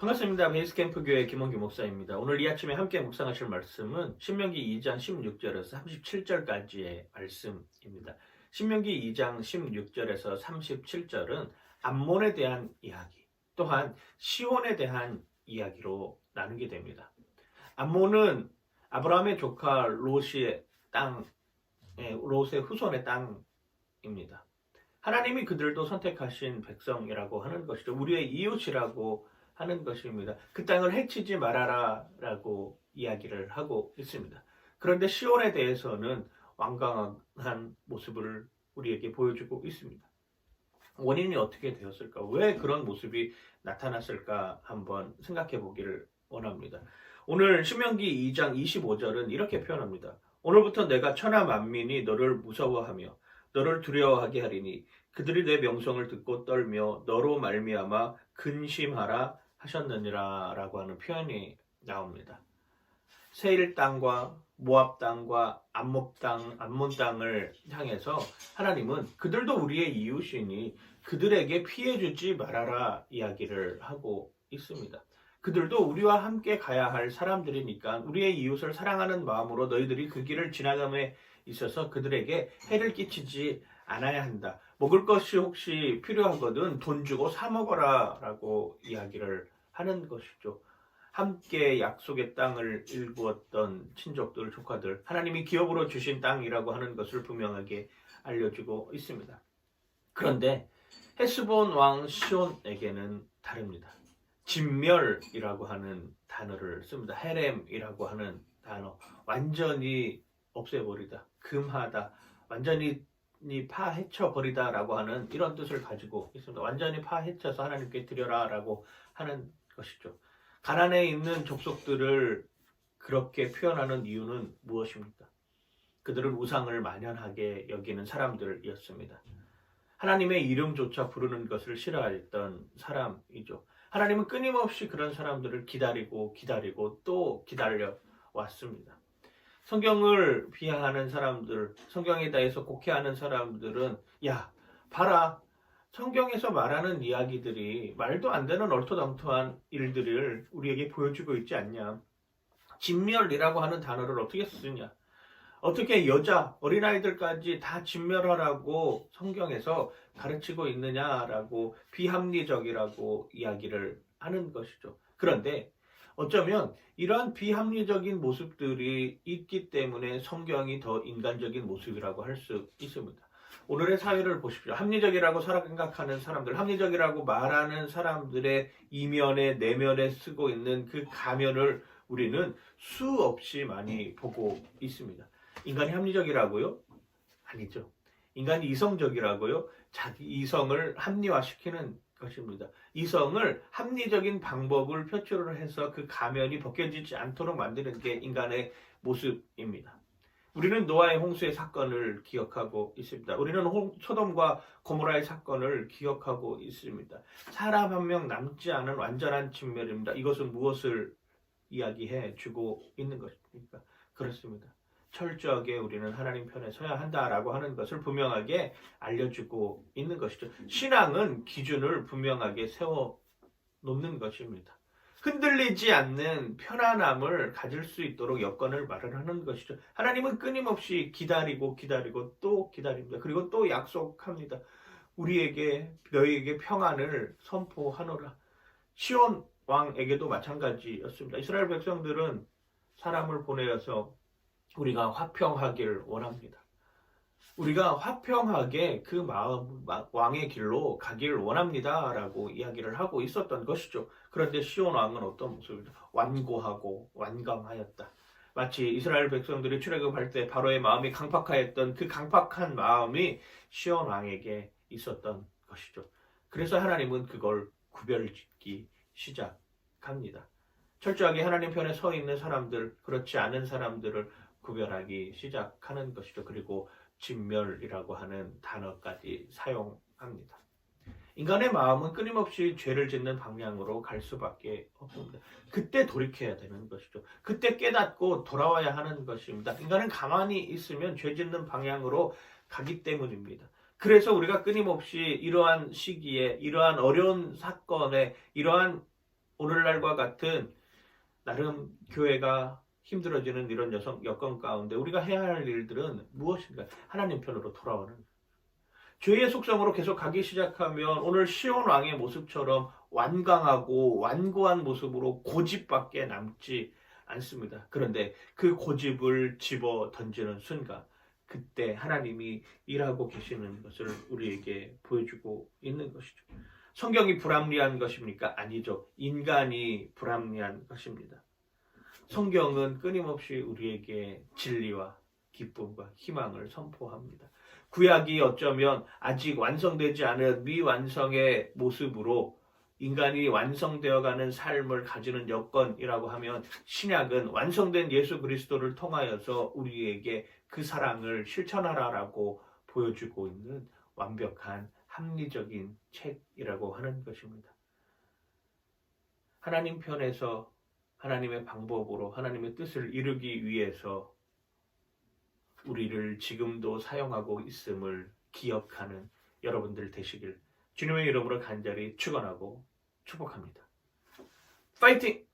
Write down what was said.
반갑습니다. 베이스캠프 교회 김원규 목사입니다. 오늘 이 아침에 함께 묵상하실 말씀은 신명기 2장 16절에서 37절까지의 말씀입니다. 신명기 2장 16절에서 37절은 암몬에 대한 이야기, 또한 시온에 대한 이야기로 나누게 됩니다. 암몬은 아브라함의 조카 롯의 땅, 롯의 후손의 땅입니다. 하나님이 그들도 선택하신 백성이라고 하는 것이죠. 우리의 이웃이라고 하는 것입니다. 그 땅을 해치지 말아라 라고 이야기를 하고 있습니다. 그런데 시온에 대해서는 완강한 모습을 우리에게 보여주고 있습니다. 원인이 어떻게 되었을까? 왜 그런 모습이 나타났을까? 한번 생각해 보기를 원합니다. 오늘 신명기 2장 25절은 이렇게 표현합니다. 오늘부터 내가 천하 만민이 너를 무서워하며 너를 두려워하게 하리니 그들이 내 명성을 듣고 떨며 너로 말미암아 근심하라 하셨느니라 라고 하는 표현이 나옵니다. 세일 땅과 모압 땅과 암몬 땅을 향해서 하나님은 그들도 우리의 이웃이니 그들에게 피해 주지 말아라 이야기를 하고 있습니다. 그들도 우리와 함께 가야 할 사람들이니까 우리의 이웃을 사랑하는 마음으로 너희들이 그 길을 지나감에 있어서 그들에게 해를 끼치지 않아야 한다. 먹을 것이 혹시 필요하거든 돈 주고 사 먹어라 라고 이야기를 하는 것이죠. 함께 약속의 땅을 일구었던 친족들, 조카들, 하나님이 기업으로 주신 땅이라고 하는 것을 분명하게 알려주고 있습니다. 그런데 헤스본 왕 시온에게는 다릅니다. 진멸이라고 하는 단어를 씁니다. 헤렘이라고 하는 단어, 완전히 없애버리다, 금하다, 완전히 파헤쳐버리다 라고 하는 이런 뜻을 가지고 있습니다. 완전히 파헤쳐서 하나님께 드려라 라고 하는 것이죠. 가나안에 있는 족속들을 그렇게 표현하는 이유는 무엇입니까? 그들은 우상을 만연하게 여기는 사람들이었습니다. 하나님의 이름조차 부르는 것을 싫어했던 사람이죠. 하나님은 끊임없이 그런 사람들을 기다리고 또 기다려 왔습니다. 성경을 비하하는 사람들, 성경에 대해서 곡해하는 사람들은 야, 봐라. 성경에서 말하는 이야기들이 말도 안 되는 얼토당토한 일들을 우리에게 보여주고 있지 않냐. 진멸이라고 하는 단어를 어떻게 쓰냐. 어떻게 여자, 어린아이들까지 다 진멸하라고 성경에서 가르치고 있느냐라고 비합리적이라고 이야기를 하는 것이죠. 그런데 어쩌면 이러한 비합리적인 모습들이 있기 때문에 성경이 더 인간적인 모습이라고 할 수 있습니다. 오늘의 사회를 보십시오. 합리적이라고 생각하는 사람들, 합리적이라고 말하는 사람들의 이면에 내면에 쓰고 있는 그 가면을 우리는 수없이 많이 보고 있습니다. 인간이 합리적이라고요? 아니죠. 인간이 이성적이라고요? 자기 이성을 합리화시키는 것입니다. 이성을 합리적인 방법을 표출을 해서 그 가면이 벗겨지지 않도록 만드는 게 인간의 모습입니다. 우리는 노아의 홍수의 사건을 기억하고 있습니다. 우리는 소돔과 고모라의 사건을 기억하고 있습니다. 사람 한 명 남지 않은 완전한 진멸입니다. 이것은 무엇을 이야기해 주고 있는 것입니까? 그렇습니다. 철저하게 우리는 하나님 편에 서야 한다라고 하는 것을 분명하게 알려주고 있는 것이죠. 신앙은 기준을 분명하게 세워 놓는 것입니다. 흔들리지 않는 편안함을 가질 수 있도록 여건을 마련하는 것이죠. 하나님은 끊임없이 기다리고 또 기다립니다. 그리고 또 약속합니다. 우리에게 너희에게 평안을 선포하노라. 시온 왕에게도 마찬가지였습니다. 이스라엘 백성들은 사람을 보내어서 우리가 화평하기를 원합니다. 우리가 화평하게 그 왕의 길로 가기를 원합니다 라고 이야기를 하고 있었던 것이죠. 그런데 시온 왕은 어떤 모습이죠? 완고하고 완강하였다. 마치 이스라엘 백성들이 출애굽할 때 바로의 마음이 강팍하였던 그 강팍한 마음이 시온 왕에게 있었던 것이죠. 그래서 하나님은 그걸 구별짓기 시작합니다. 철저하게 하나님 편에 서 있는 사람들, 그렇지 않은 사람들을 구별하기 시작하는 것이죠. 그리고 진멸이라고 하는 단어까지 사용합니다. 인간의 마음은 끊임없이 죄를 짓는 방향으로 갈 수밖에 없습니다. 그때 돌이켜야 되는 것이죠. 그때 깨닫고 돌아와야 하는 것입니다. 인간은 가만히 있으면 죄 짓는 방향으로 가기 때문입니다. 그래서 우리가 끊임없이 이러한 시기에, 이러한 어려운 사건에, 이러한 오늘날과 같은 나름 교회가 힘들어지는 이런 여건 가운데 우리가 해야 할 일들은 무엇인가? 하나님 편으로 돌아오는, 죄의 속성으로 계속 가기 시작하면 오늘 시온 왕의 모습처럼 완강하고 완고한 모습으로 고집밖에 남지 않습니다. 그런데 그 고집을 집어 던지는 순간, 그때 하나님이 일하고 계시는 것을 우리에게 보여주고 있는 것이죠. 성경이 불합리한 것입니까? 아니죠. 인간이 불합리한 것입니다. 성경은 끊임없이 우리에게 진리와 기쁨과 희망을 선포합니다. 구약이 어쩌면 아직 완성되지 않은 미완성의 모습으로 인간이 완성되어가는 삶을 가지는 여건이라고 하면, 신약은 완성된 예수 그리스도를 통하여서 우리에게 그 사랑을 실천하라라고 보여주고 있는 완벽한 합리적인 책이라고 하는 것입니다. 하나님 편에서 하나님의 방법으로 하나님의 뜻을 이루기 위해서 우리를 지금도 사용하고 있음을 기억하는 여러분들 되시길 주님의 이름으로 간절히 축원하고 축복합니다. 파이팅!